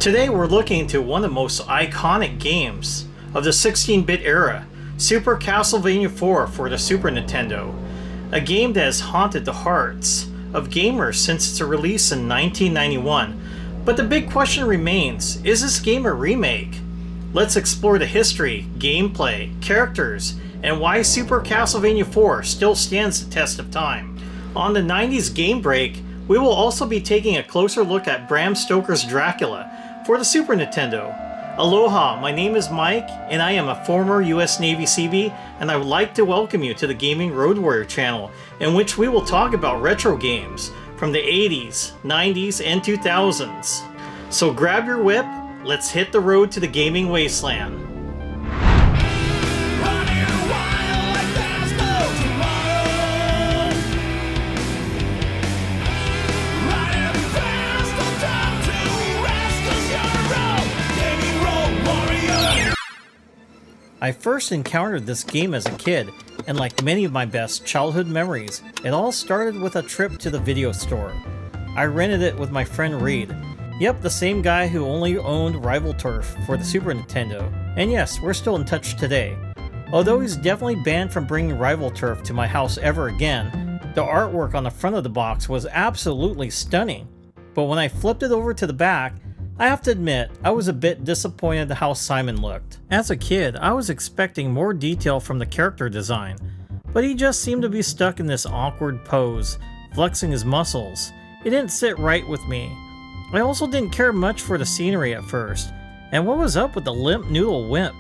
Today we're looking into one of the most iconic games of the 16-bit era, Super Castlevania IV for the Super Nintendo. A game that has haunted the hearts of gamers since its release in 1991. But the big question remains, is this game a remake? Let's explore the history, gameplay, characters, and why Super Castlevania IV still stands the test of time. On the 90s Game Break, we will also be taking a closer look at Bram Stoker's Dracula for the Super Nintendo. Aloha, my name is Mike, and I am a former US Navy Seabee, and I would like to welcome you to the Gaming Road Warrior channel, in which we will talk about retro games from the 80s, 90s, and 2000s. So grab your whip, let's hit the road to the gaming wasteland. I first encountered this game as a kid, and like many of my best childhood memories, it all started with a trip to the video store. I rented it with my friend Reed. Yep, the same guy who only owned Rival Turf for the Super Nintendo. And yes, we're still in touch today. Although he's definitely banned from bringing Rival Turf to my house ever again, the artwork on the front of the box was absolutely stunning. But when I flipped it over to the back, I have to admit, I was a bit disappointed at how Simon looked. As a kid, I was expecting more detail from the character design, but he just seemed to be stuck in this awkward pose, flexing his muscles. It didn't sit right with me. I also didn't care much for the scenery at first, and what was up with the limp noodle wimp?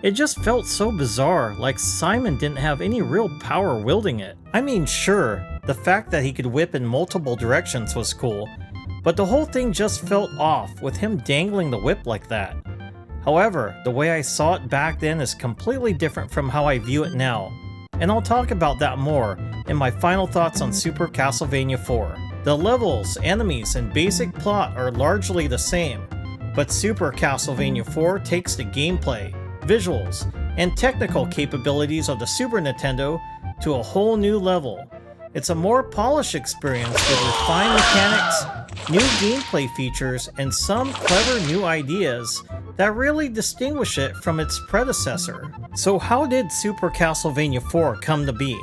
It just felt so bizarre, like Simon didn't have any real power wielding it. I mean, sure, the fact that he could whip in multiple directions was cool, but the whole thing just felt off with him dangling the whip like that. However, the way I saw it back then is completely different from how I view it now, and I'll talk about that more in my final thoughts on Super Castlevania IV. The levels, enemies, and basic plot are largely the same, but Super Castlevania IV takes the gameplay, visuals, and technical capabilities of the Super Nintendo to a whole new level. It's a more polished experience with refined mechanics, new gameplay features, and some clever new ideas that really distinguish it from its predecessor. So how did Super Castlevania IV come to be?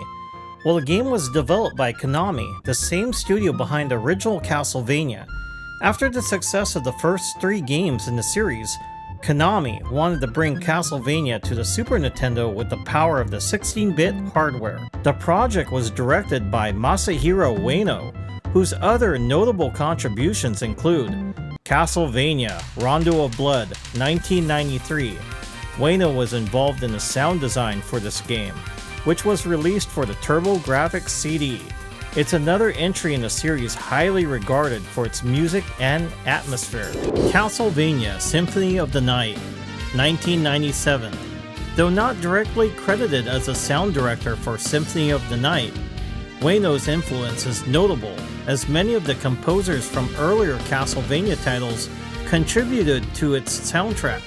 Well, the game was developed by Konami, the same studio behind the original Castlevania. After the success of the first 3 games in the series, Konami wanted to bring Castlevania to the Super Nintendo with the power of the 16-bit hardware. The project was directed by Masahiro Ueno, whose other notable contributions include Castlevania Rondo of Blood 1993. Ueno was involved in the sound design for this game, which was released for the TurboGrafx CD. It's another entry in the series highly regarded for its music and atmosphere. Castlevania Symphony of the Night, 1997. Though not directly credited as a sound director for Symphony of the Night, Ueno's influence is notable, as many of the composers from earlier Castlevania titles contributed to its soundtrack.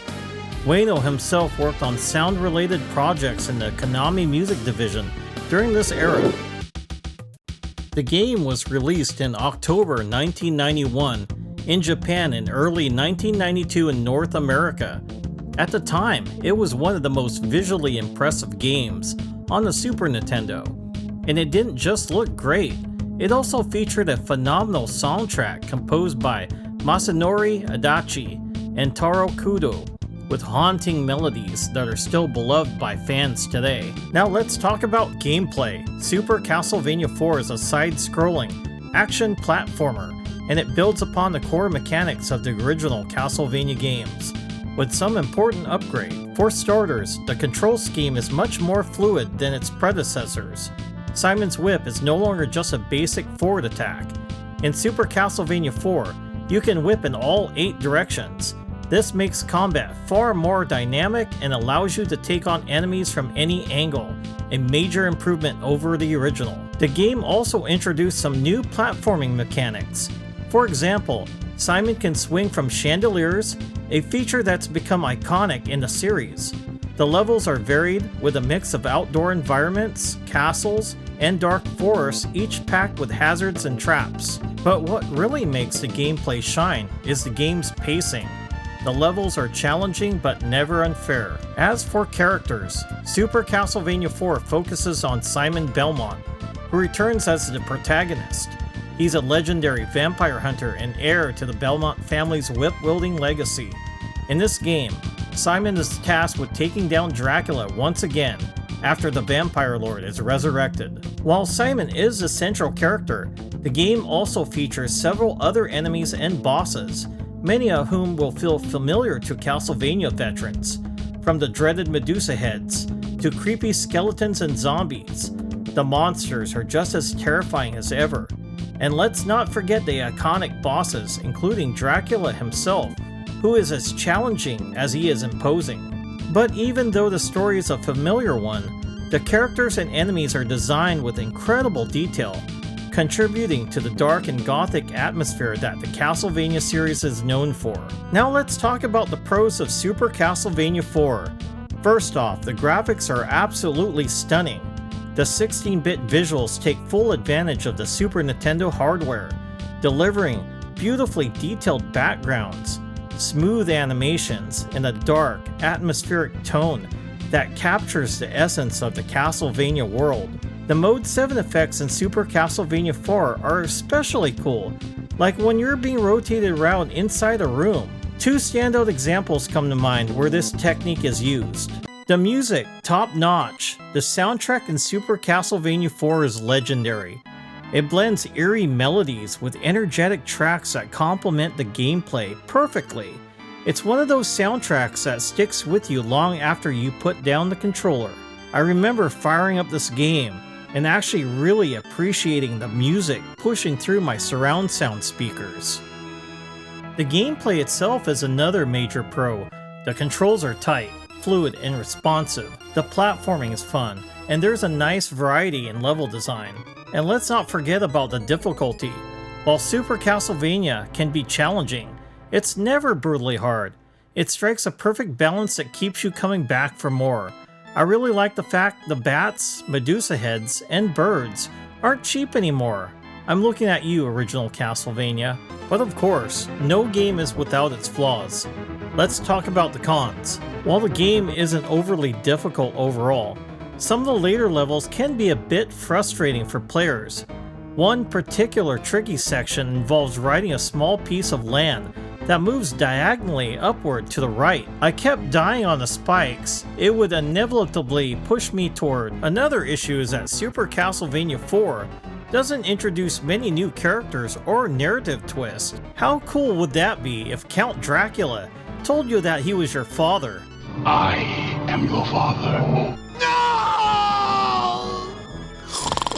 Ueno himself worked on sound-related projects in the Konami Music Division during this era. The game was released in October 1991 in Japan and early 1992 in North America. At the time, it was one of the most visually impressive games on the Super Nintendo. And it didn't just look great, it also featured a phenomenal soundtrack composed by Masanori Adachi and Taro Kudo, with haunting melodies that are still beloved by fans today. Now let's talk about gameplay. Super Castlevania IV is a side-scrolling action platformer, and it builds upon the core mechanics of the original Castlevania games, with some important upgrade. For starters, the control scheme is much more fluid than its predecessors. Simon's whip is no longer just a basic forward attack. In Super Castlevania IV, you can whip in all 8 directions. This makes combat far more dynamic and allows you to take on enemies from any angle, a major improvement over the original. The game also introduced some new platforming mechanics. For example, Simon can swing from chandeliers, a feature that's become iconic in the series. The levels are varied with a mix of outdoor environments, castles, and dark forests, each packed with hazards and traps. But what really makes the gameplay shine is the game's pacing. The levels are challenging but never unfair. As for characters, Super Castlevania IV focuses on Simon Belmont, who returns as the protagonist. He's a legendary vampire hunter and heir to the Belmont family's whip-wielding legacy. In this game, Simon is tasked with taking down Dracula once again after the Vampire Lord is resurrected. While Simon is the central character, the game also features several other enemies and bosses, many of whom will feel familiar to Castlevania veterans, from the dreaded Medusa heads to creepy skeletons and zombies. The monsters are just as terrifying as ever. And let's not forget the iconic bosses, including Dracula himself, who is as challenging as he is imposing. But even though the story is a familiar one, the characters and enemies are designed with incredible detail, contributing to the dark and gothic atmosphere that the Castlevania series is known for. Now let's talk about the pros of Super Castlevania IV. First off, the graphics are absolutely stunning. The 16-bit visuals take full advantage of the Super Nintendo hardware, delivering beautifully detailed backgrounds, smooth animations, and a dark, atmospheric tone that captures the essence of the Castlevania world. The Mode 7 effects in Super Castlevania IV are especially cool, like when you're being rotated around inside a room. Two standout examples come to mind where this technique is used. The music, top-notch. The soundtrack in Super Castlevania IV is legendary. It blends eerie melodies with energetic tracks that complement the gameplay perfectly. It's one of those soundtracks that sticks with you long after you put down the controller. I remember firing up this game and actually really appreciating the music pushing through my surround sound speakers. The gameplay itself is another major pro. The controls are tight, fluid, and responsive. The platforming is fun, and there's a nice variety in level design. And let's not forget about the difficulty. While Super Castlevania can be challenging, it's never brutally hard. It strikes a perfect balance that keeps you coming back for more. I really like the fact the bats, Medusa heads, and birds aren't cheap anymore. I'm looking at you, original Castlevania. But of course, no game is without its flaws. Let's talk about the cons. While the game isn't overly difficult overall, some of the later levels can be a bit frustrating for players. One particular tricky section involves riding a small piece of land that moves diagonally upward to the right. I kept dying on the spikes. It would inevitably push me toward. Another issue is that Super Castlevania IV doesn't introduce many new characters or narrative twists. How cool would that be if Count Dracula told you that he was your father? I am your father.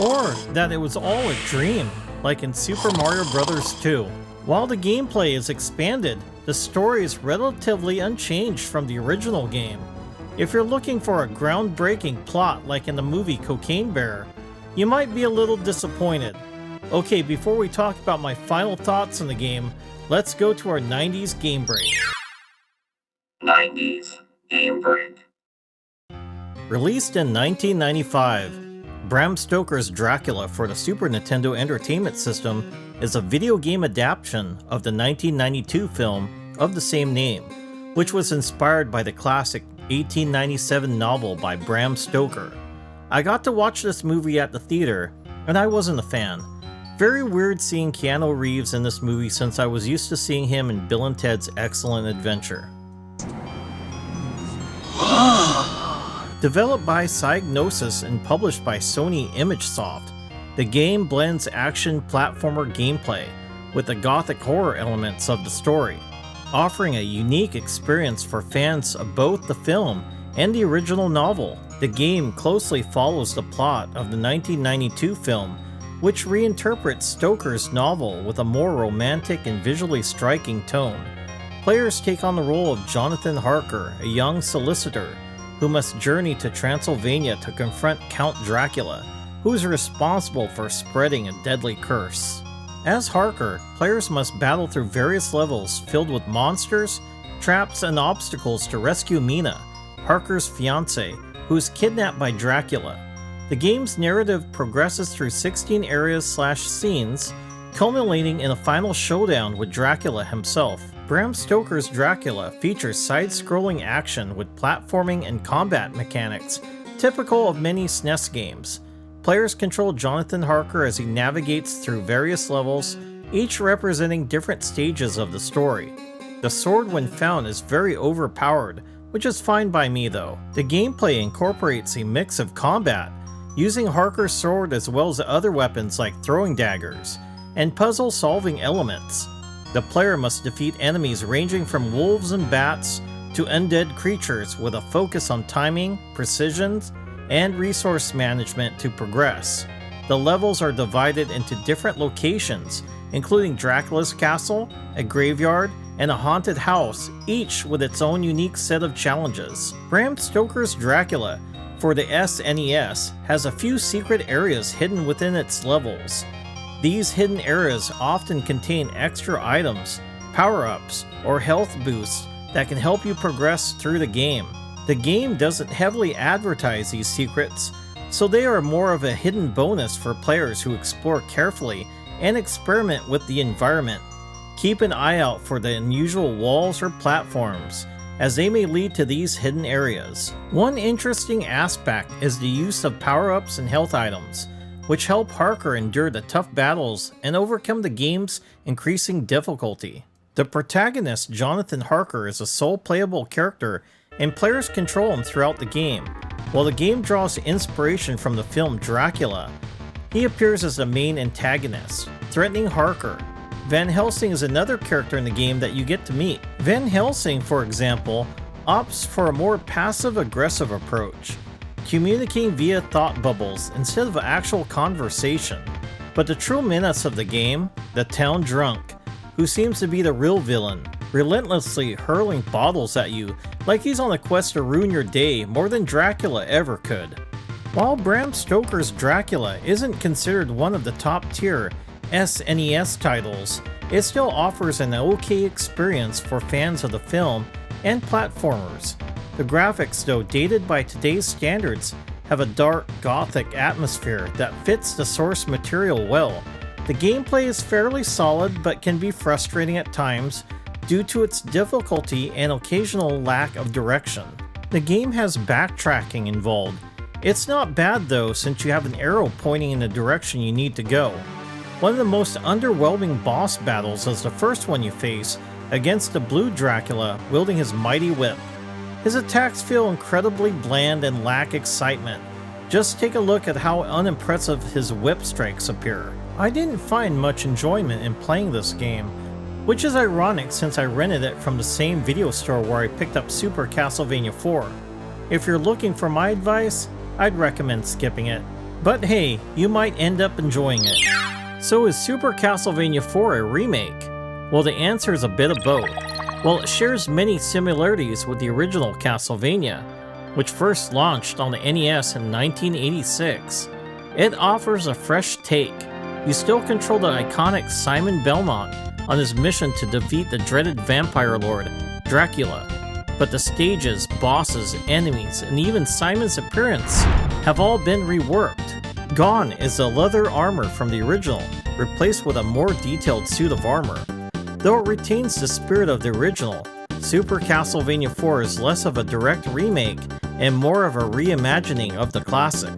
Or that it was all a dream, like in Super Mario Bros. 2. While the gameplay is expanded, the story is relatively unchanged from the original game. If you're looking for a groundbreaking plot like in the movie Cocaine Bear, you might be a little disappointed. Okay, before we talk about my final thoughts on the game, let's go to our 90s game break. 90s game break. Released in 1995, Bram Stoker's Dracula for the Super Nintendo Entertainment System is a video game adaptation of the 1992 film of the same name, which was inspired by the classic 1897 novel by Bram Stoker. I got to watch this movie at the theater, and I wasn't a fan. Very weird seeing Keanu Reeves in this movie since I was used to seeing him in Bill and Ted's Excellent Adventure. Developed by Psygnosis and published by Sony ImageSoft, the game blends action platformer gameplay with the gothic horror elements of the story, offering a unique experience for fans of both the film and the original novel. The game closely follows the plot of the 1992 film, which reinterprets Stoker's novel with a more romantic and visually striking tone. Players take on the role of Jonathan Harker, a young solicitor who must journey to Transylvania to confront Count Dracula, who is responsible for spreading a deadly curse. As Harker, players must battle through various levels filled with monsters, traps, and obstacles to rescue Mina, Harker's fiancée, who is kidnapped by Dracula. The game's narrative progresses through 16 areas/scenes, culminating in a final showdown with Dracula himself. Bram Stoker's Dracula features side-scrolling action with platforming and combat mechanics, typical of many SNES games. Players control Jonathan Harker as he navigates through various levels, each representing different stages of the story. The sword when found is very overpowered, which is fine by me though. The gameplay incorporates a mix of combat, using Harker's sword as well as other weapons like throwing daggers, and puzzle-solving elements. The player must defeat enemies ranging from wolves and bats to undead creatures with a focus on timing, precision, and resource management to progress. The levels are divided into different locations, including Dracula's castle, a graveyard, and a haunted house, each with its own unique set of challenges. Bram Stoker's Dracula for the SNES has a few secret areas hidden within its levels. These hidden areas often contain extra items, power-ups, or health boosts that can help you progress through the game. The game doesn't heavily advertise these secrets, so they are more of a hidden bonus for players who explore carefully and experiment with the environment. Keep an eye out for the unusual walls or platforms, as they may lead to these hidden areas. One interesting aspect is the use of power-ups and health items, which help Harker endure the tough battles and overcome the game's increasing difficulty. The protagonist, Jonathan Harker, is a sole playable character, and players control him throughout the game. While the game draws inspiration from the film Dracula, he appears as the main antagonist, threatening Harker. Van Helsing is another character in the game that you get to meet. Van Helsing, for example, opts for a more passive-aggressive approach, communicating via thought bubbles instead of actual conversation. But the true menace of the game, the town drunk, who seems to be the real villain, relentlessly hurling bottles at you like he's on a quest to ruin your day more than Dracula ever could. While Bram Stoker's Dracula isn't considered one of the top-tier SNES titles, it still offers an okay experience for fans of the film and platformers. The graphics, though dated by today's standards, have a dark, gothic atmosphere that fits the source material well. The gameplay is fairly solid but can be frustrating at times due to its difficulty and occasional lack of direction. The game has backtracking involved. It's not bad though, since you have an arrow pointing in the direction you need to go. One of the most underwhelming boss battles is the first one you face against the blue Dracula wielding his mighty whip. His attacks feel incredibly bland and lack excitement. Just take a look at how unimpressive his whip strikes appear. I didn't find much enjoyment in playing this game, which is ironic since I rented it from the same video store where I picked up Super Castlevania IV. If you're looking for my advice, I'd recommend skipping it. But hey, you might end up enjoying it. So is Super Castlevania IV a remake? Well, the answer is a bit of both. While it shares many similarities with the original Castlevania, which first launched on the NES in 1986, it offers a fresh take. You still control the iconic Simon Belmont on his mission to defeat the dreaded vampire lord, Dracula, but the stages, bosses, enemies, and even Simon's appearance have all been reworked. Gone is the leather armor from the original, replaced with a more detailed suit of armor. Though it retains the spirit of the original, Super Castlevania IV is less of a direct remake and more of a reimagining of the classic.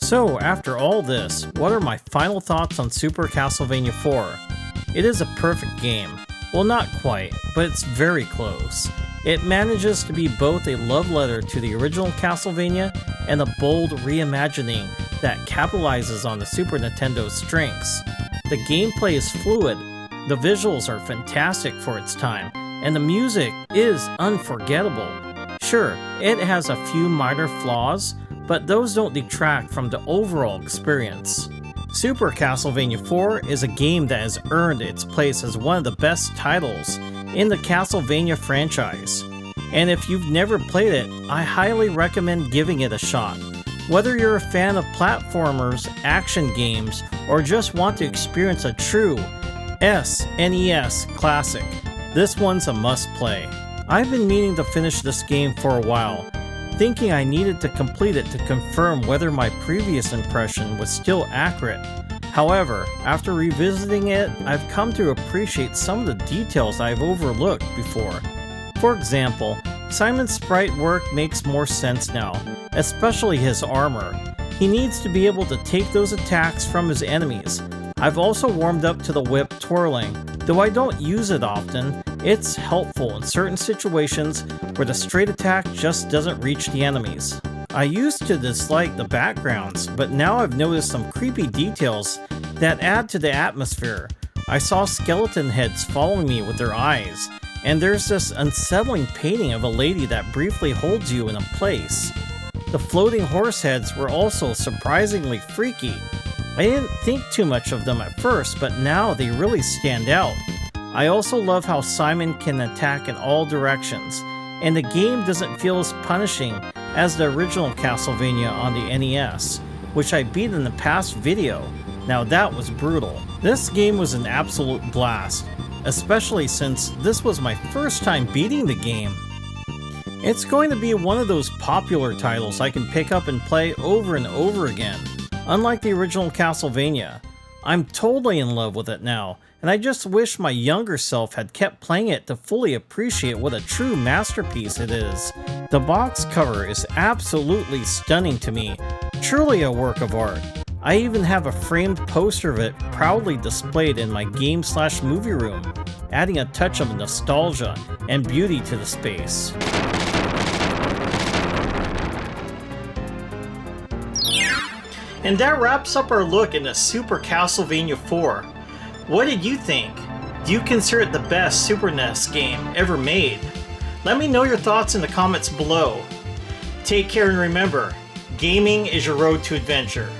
So, after all this, what are my final thoughts on Super Castlevania IV? It is a perfect game. Well, not quite, but it's very close. It manages to be both a love letter to the original Castlevania and a bold reimagining that capitalizes on the Super Nintendo's strengths. The gameplay is fluid, the visuals are fantastic for its time, and the music is unforgettable. Sure, it has a few minor flaws, but those don't detract from the overall experience. Super Castlevania IV is a game that has earned its place as one of the best titles in the Castlevania franchise. And if you've never played it, I highly recommend giving it a shot. Whether you're a fan of platformers, action games, or just want to experience a true SNES classic, this one's a must-play. I've been meaning to finish this game for a while, thinking I needed to complete it to confirm whether my previous impression was still accurate. However, after revisiting it, I've come to appreciate some of the details I've overlooked before. For example, Simon's sprite work makes more sense now, especially his armor. He needs to be able to take those attacks from his enemies. I've also warmed up to the whip twirling. Though I don't use it often, it's helpful in certain situations where the straight attack just doesn't reach the enemies. I used to dislike the backgrounds, but now I've noticed some creepy details that add to the atmosphere. I saw skeleton heads following me with their eyes, and there's this unsettling painting of a lady that briefly holds you in a place. The floating horse heads were also surprisingly freaky. I didn't think too much of them at first, but now they really stand out. I also love how Simon can attack in all directions, and the game doesn't feel as punishing as the original Castlevania on the NES, which I beat in the past video. Now that was brutal. This game was an absolute blast, especially since this was my first time beating the game. It's going to be one of those popular titles I can pick up and play over and over again. Unlike the original Castlevania, I'm totally in love with it now, and I just wish my younger self had kept playing it to fully appreciate what a true masterpiece it is. The box cover is absolutely stunning to me, truly a work of art. I even have a framed poster of it proudly displayed in my game/movie room, adding a touch of nostalgia and beauty to the space. And that wraps up our look into Super Castlevania IV. What did you think? Do you consider it the best Super NES game ever made? Let me know your thoughts in the comments below. Take care and remember, gaming is your road to adventure.